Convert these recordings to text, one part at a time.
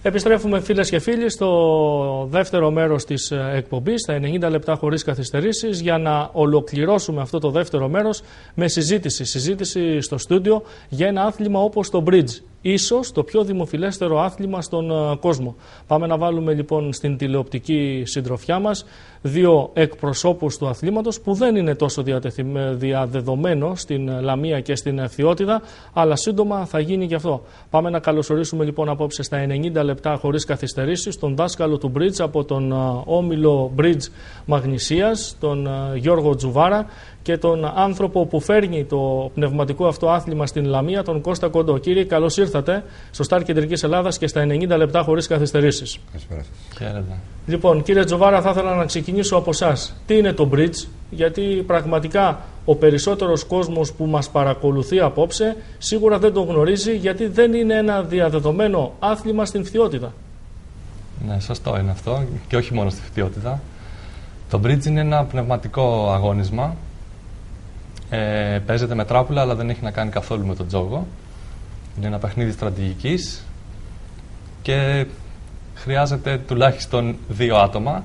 Επιστρέφουμε φίλες και φίλοι στο δεύτερο μέρος της εκπομπής, τα 90 λεπτά χωρίς καθυστερήσεις, για να ολοκληρώσουμε αυτό το δεύτερο μέρος με συζήτηση στο στούντιο για ένα άθλημα όπως το bridge. Ίσως το πιο δημοφιλέστερο άθλημα στον κόσμο. Πάμε να βάλουμε λοιπόν στην τηλεοπτική συντροφιά μας δύο εκπροσώπους του αθλήματος που δεν είναι τόσο διαδεδομένο στην Λαμία και στην Ευθυώτιδα, αλλά σύντομα θα γίνει και αυτό. Πάμε να καλωσορίσουμε λοιπόν απόψε στα 90 λεπτά χωρίς καθυστερήσεις τον δάσκαλο του bridge από τον όμιλο bridge Μαγνησίας, τον Γιώργο Τζουβάρα, και τον άνθρωπο που φέρνει το πνευματικό αυτό άθλημα στην Λαμία, τον Κώστα Κοντό. Κύριε, καλώς ήρθατε στο Σταρ Κεντρικής Ελλάδας και στα 90 λεπτά χωρίς καθυστερήσεις. Χαίρετε. Λοιπόν, κύριε Τζουβάρα, θα ήθελα να ξεκινήσω από εσάς. Τι είναι το bridge, γιατί πραγματικά ο περισσότερος κόσμος που μας παρακολουθεί απόψε σίγουρα δεν το γνωρίζει, γιατί δεν είναι ένα διαδεδομένο άθλημα στην Φθιώτιδα. Ναι, σωστό είναι αυτό, και όχι μόνο στη Φθιώτιδα. Το bridge είναι ένα πνευματικό αγώνισμα. Παίζεται με τράπουλα, αλλά δεν έχει να κάνει καθόλου με τον τζόγο. Είναι ένα παιχνίδι στρατηγικής και χρειάζεται τουλάχιστον 2 άτομα,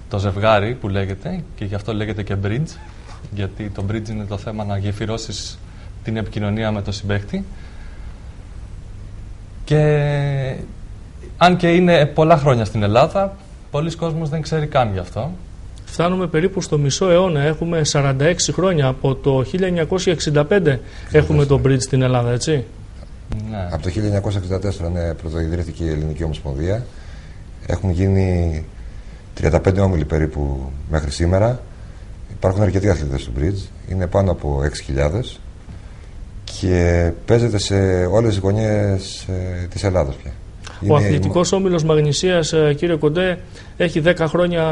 το ζευγάρι που λέγεται, και γι' αυτό λέγεται και bridge, γιατί το bridge είναι το θέμα να γεφυρώσεις την επικοινωνία με το συμπαίχτη. Και αν και είναι πολλά χρόνια στην Ελλάδα, πολλοί κόσμος δεν ξέρει καν γι' αυτό. Φτάνουμε περίπου στο μισό αιώνα, έχουμε 46 χρόνια, από το 1965 έχουμε το bridge στην Ελλάδα, έτσι. Ναι. Από το 1964 ναι, πρωτοειδρύθηκε η Ελληνική Ομοσπονδία. Έχουν γίνει 35 όμιλοι περίπου μέχρι σήμερα. Υπάρχουν αρκετοί αθλητές του bridge, είναι πάνω από 6.000 και παίζεται σε όλες τις γωνιές της Ελλάδας πια. Ο αθλητικός όμιλος Μαγνησίας, κύριε Κοντέ, έχει 10 χρόνια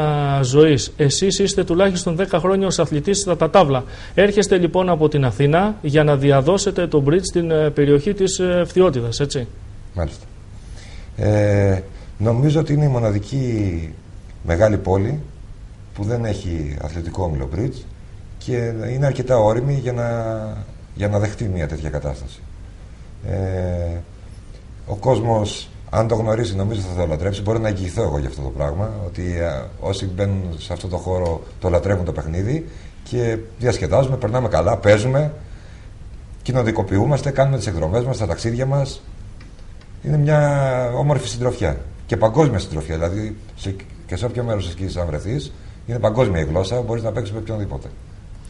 ζωής. Εσείς είστε τουλάχιστον 10 χρόνια ως αθλητής στα τατάβλα. Έρχεστε λοιπόν από την Αθήνα για να διαδώσετε το bridge στην περιοχή της Φθιώτιδας, έτσι. Μάλιστα. Νομίζω ότι είναι η μοναδική μεγάλη πόλη που δεν έχει αθλητικό όμιλο bridge και είναι αρκετά όριμη για να δεχτεί μια τέτοια κατάσταση. Ο κόσμος, αν το γνωρίζει, νομίζω θα το λατρέψει. Μπορεί να εγγυηθώ εγώ για αυτό το πράγμα, ότι όσοι μπαίνουν σε αυτό το χώρο το λατρεύουν το παιχνίδι και διασκεδάζουμε, περνάμε καλά, παίζουμε, κοινωνικοποιούμαστε, κάνουμε τις εκδρομές μας, τα ταξίδια μας. Είναι μια όμορφη συντροφιά και παγκόσμια συντροφιά. Δηλαδή και σε όποιο μέρος της σκηνής αν βρεθείς, είναι παγκόσμια η γλώσσα, μπορείς να παίξεις με οποιονδήποτε.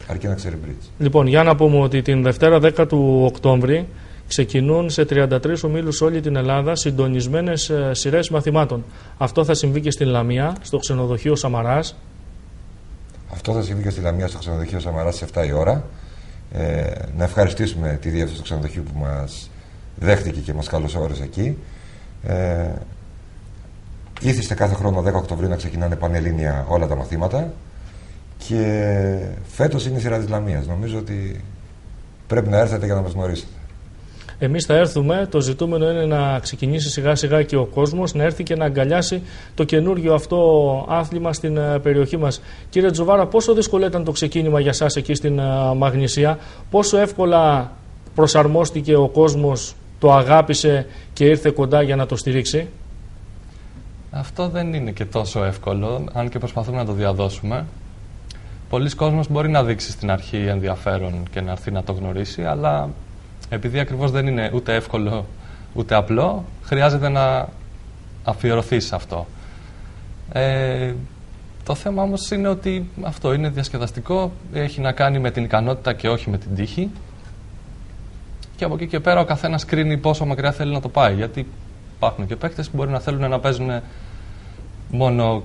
Αρκεί να ξέρει bridge. Λοιπόν, για να πούμε ότι την Δευτέρα 10 του Οκτώβρη ξεκινούν σε 33 ομίλους όλη την Ελλάδα συντονισμένες σειρές μαθημάτων. Αυτό θα συμβεί και στην Λαμία, στο ξενοδοχείο Σαμαράς. Αυτό θα συμβεί και στη Λαμία, στο ξενοδοχείο Σαμαράς, στις 7 η ώρα. Να ευχαριστήσουμε τη διεύθυνση του ξενοδοχείου που μας δέχτηκε και μας καλωσόρισε εκεί. Ήθιστε κάθε χρόνο 10 Οκτωβρίου να ξεκινάνε πανελλήνια όλα τα μαθήματα και φέτος είναι η σειρά της Λαμίας. Νομίζω ότι πρέπει να έρθετε για να μας γνωρίσετε. Εμείς θα έρθουμε, το ζητούμενο είναι να ξεκινήσει σιγά σιγά και ο κόσμος, να έρθει και να αγκαλιάσει το καινούργιο αυτό άθλημα στην περιοχή μας. Κύριε Τζουβάρα, πόσο δύσκολο ήταν το ξεκίνημα για σας εκεί στην Μαγνησία, πόσο εύκολα προσαρμόστηκε ο κόσμος, το αγάπησε και ήρθε κοντά για να το στηρίξει? Αυτό δεν είναι και τόσο εύκολο, αν και προσπαθούμε να το διαδώσουμε. Πολλοί κόσμος μπορεί να δείξει στην αρχή ενδιαφέρον και να έρθει να το γνωρίσει, αλλά επειδή ακριβώς δεν είναι ούτε εύκολο ούτε απλό, χρειάζεται να αφιερωθείς σε αυτό. Το θέμα όμως είναι ότι αυτό είναι διασκεδαστικό, έχει να κάνει με την ικανότητα και όχι με την τύχη. Και από εκεί και πέρα ο καθένας κρίνει πόσο μακριά θέλει να το πάει. Γιατί υπάρχουν και παίκτες που μπορεί να θέλουν να παίζουν μόνο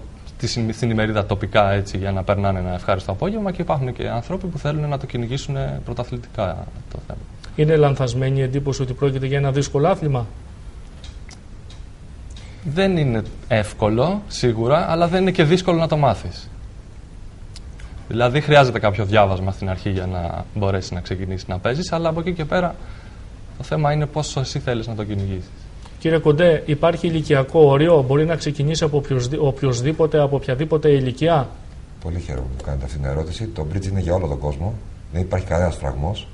στην ημερίδα τοπικά, έτσι, για να περνάνε ένα ευχάριστο απόγευμα, και υπάρχουν και άνθρωποι που θέλουν να το κυνηγήσουν πρωταθλητικά το θέμα. Είναι λανθασμένη η εντύπωση ότι πρόκειται για ένα δύσκολο άθλημα? Δεν είναι εύκολο, σίγουρα, αλλά δεν είναι και δύσκολο να το μάθεις. Δηλαδή χρειάζεται κάποιο διάβασμα στην αρχή για να μπορέσεις να ξεκινήσεις να παίζεις, αλλά από εκεί και πέρα το θέμα είναι πόσο εσύ θέλεις να το κυνηγήσεις. Κύριε Κοντέ, υπάρχει ηλικιακό όριο? Μπορεί να ξεκινήσει από οποιοδήποτε, από οποιαδήποτε ηλικία? Πολύ χαίρομαι που κάνετε αυτή την ερώτηση. Το bridge είναι για όλο τον κόσμο. Δεν υπάρχει κανένας φραγμός.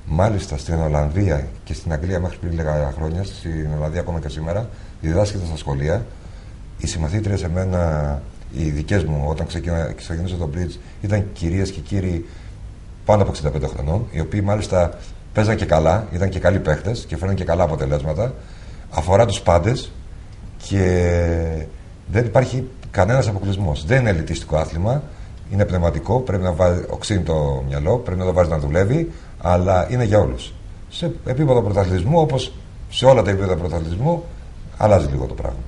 Μάλιστα στην Ολλανδία και στην Αγγλία μέχρι πριν λίγα χρόνια, στην Ολλανδία ακόμα και σήμερα, διδάσκεται στα σχολεία. Οι συμμαθήτριες σε μένα, οι δικές μου, όταν ξεκινούσα το bridge, ήταν κυρίες και κύριοι πάνω από 65 χρονών, οι οποίοι μάλιστα παίζαν και καλά, ήταν και καλοί παίχτες και φέρναν και καλά αποτελέσματα. Αφορά τους πάντες και δεν υπάρχει κανένας αποκλεισμός. Δεν είναι ελιτιστικό άθλημα, είναι πνευματικό, πρέπει να οξύνει το μυαλό, πρέπει να το βάζει να δουλεύει, αλλά είναι για όλους. Σε επίπεδο πρωταθλητισμού, όπως σε όλα τα επίπεδα πρωταθλητισμού, αλλάζει λίγο το πράγμα.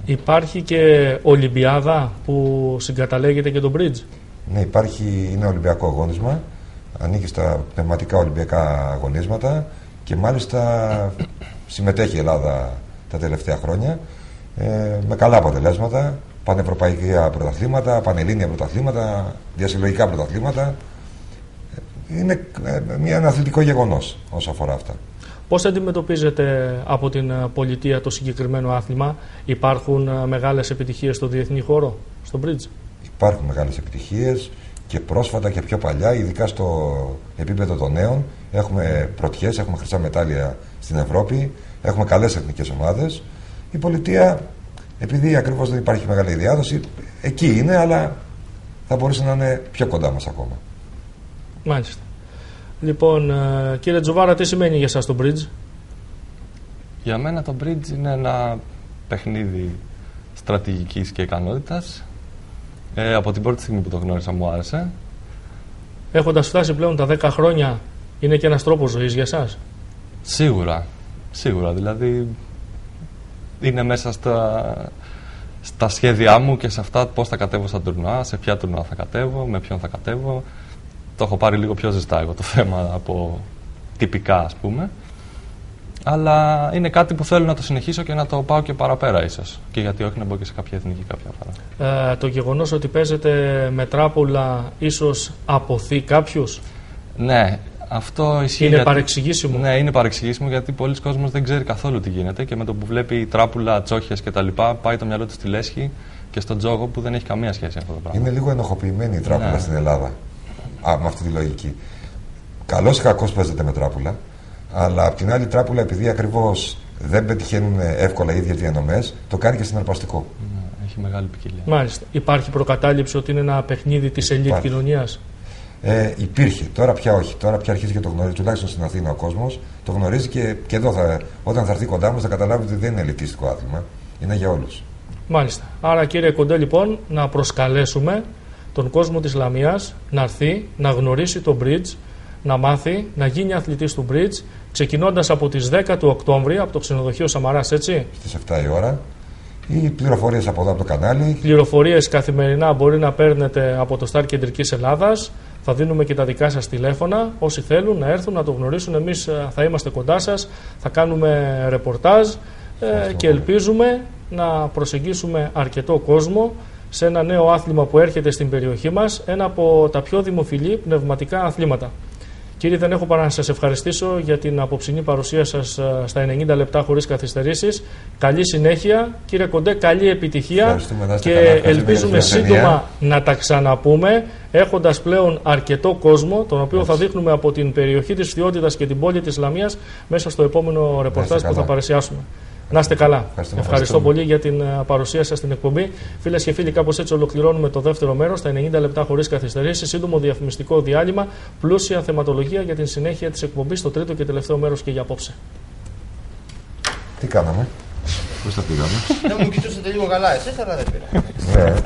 Υπάρχει και Ολυμπιάδα που συγκαταλέγεται και το bridge. Ναι, είναι Ολυμπιακό αγώνισμα. Ανήκει στα πνευματικά Ολυμπιακά αγωνίσματα και μάλιστα συμμετέχει η Ελλάδα τα τελευταία χρόνια με καλά αποτελέσματα. Πανευρωπαϊκά πρωταθλήματα, πανελλήνια πρωταθλήματα, διασυλλογικά πρωταθλήματα. Είναι ένα αθλητικό γεγονός όσο αφορά αυτά. Πώς αντιμετωπίζετε από την πολιτεία το συγκεκριμένο άθλημα? Υπάρχουν μεγάλες επιτυχίες στο διεθνή χώρο, στο bridge? Υπάρχουν μεγάλες επιτυχίες και πρόσφατα και πιο παλιά, ειδικά στο επίπεδο των νέων. Έχουμε πρωτιές, έχουμε χρυσά μετάλλια στην Ευρώπη, έχουμε καλές εθνικές ομάδες. Η πολιτεία, επειδή ακριβώς δεν υπάρχει μεγάλη διάδοση, εκεί είναι, αλλά θα μπορούσε να είναι πιο κοντά μας ακόμα. Μάλιστα. Λοιπόν, κύριε Τζοβάρα, τι σημαίνει για εσάς το bridge? Για μένα το bridge είναι ένα παιχνίδι στρατηγικής και ικανότητας. Από την πρώτη στιγμή που το γνώρισα μου άρεσε. Έχοντας φτάσει πλέον τα 10 χρόνια, είναι και ένας τρόπος ζωής για εσάς? Σίγουρα. Δηλαδή, είναι μέσα στα σχέδιά μου και σε αυτά πώς θα κατέβω στα τουρνουά, σε ποια τουρνουά θα κατέβω, με ποιον θα κατέβω. Το έχω πάρει λίγο πιο ζεστά εγώ το θέμα από τυπικά, ας πούμε. Αλλά είναι κάτι που θέλω να το συνεχίσω και να το πάω και παραπέρα ίσως. Και γιατί όχι να μπω και σε κάποια εθνική κάποια φορά. Το γεγονός ότι παίζετε με τράπουλα ίσως αποθεί κάποιους? Ναι, αυτό ισχύει. Είναι παρεξηγήσιμο? Ναι, είναι παρεξηγήσιμο γιατί πολλοί κόσμος δεν ξέρει καθόλου τι γίνεται και με το που βλέπει τράπουλα, τσόχες κτλ. Πάει το μυαλό του στη λέσχη και στον τζόγο που δεν έχει καμία σχέση αυτό το πράγμα. Είναι λίγο ενοχοποιημένη η τράπουλα στην Ελλάδα. Με αυτή τη λογική. Καλώς ή κακώς παίζεται με τράπουλα, αλλά απ' την άλλη τράπουλα, επειδή ακριβώς δεν πετυχαίνουν εύκολα οι ίδιες διανομές, το κάνει και συναρπαστικό. Έχει μεγάλη ποικιλία. Μάλιστα. Υπάρχει προκατάληψη ότι είναι ένα παιχνίδι της ελίτ κοινωνίας? Υπήρχε. Τώρα πια όχι. Τώρα πια αρχίζει και το γνωρίζει. Τουλάχιστον στην Αθήνα ο κόσμος το γνωρίζει και εδώ όταν θα έρθει κοντά μας θα καταλάβει ότι δεν είναι ελιτιστικό άθλημα. Είναι για όλους. Μάλιστα. Άρα, κύριε Κοντέ, λοιπόν, να προσκαλέσουμε τον κόσμο της Λαμίας να έρθει, να γνωρίσει το bridge, να μάθει, να γίνει αθλητής του bridge, ξεκινώντας από τις 10 του Οκτώβρη, από το ξενοδοχείο Σαμαράς, έτσι. Στις 7 η ώρα. Οι πληροφορίες από εδώ από το κανάλι. Πληροφορίες καθημερινά μπορεί να παίρνετε από το Star Κεντρικής Ελλάδας. Θα δίνουμε και τα δικά σας τηλέφωνα. Όσοι θέλουν να έρθουν να το γνωρίσουν, εμείς θα είμαστε κοντά σας, θα κάνουμε ρεπορτάζ και ελπίζουμε να προσεγγίσουμε αρκετό κόσμο σε ένα νέο άθλημα που έρχεται στην περιοχή μας, ένα από τα πιο δημοφιλή πνευματικά αθλήματα. Κύριε, δεν έχω παρά να σας ευχαριστήσω για την απόψινή παρουσία σας στα 90 λεπτά χωρίς καθυστερήσεις. Καλή συνέχεια. Κύριε Κοντέ, καλή επιτυχία και ελπίζουμε σύντομα να τα ξαναπούμε, έχοντας πλέον αρκετό κόσμο, τον οποίο θα δείχνουμε από την περιοχή της Φθιώτιδας και την πόλη της Λαμίας μέσα στο επόμενο ρεπορτάζ που θα παρουσιάσουμε. Να είστε καλά. Ευχαριστώ πολύ για την παρουσία σας στην εκπομπή. Φίλες και φίλοι, κάπως έτσι ολοκληρώνουμε το δεύτερο μέρος, τα 90 λεπτά χωρίς καθυστερήσεις. Σύντομο διαφημιστικό διάλειμμα, πλούσια θεματολογία για την συνέχεια της εκπομπής, το τρίτο και τελευταίο μέρος και για απόψε. Τι κάναμε, πώς τα πήγαμε? Δεν μου κοιτούσατε λίγο καλά εσείς, αλλά δεν πειράζει.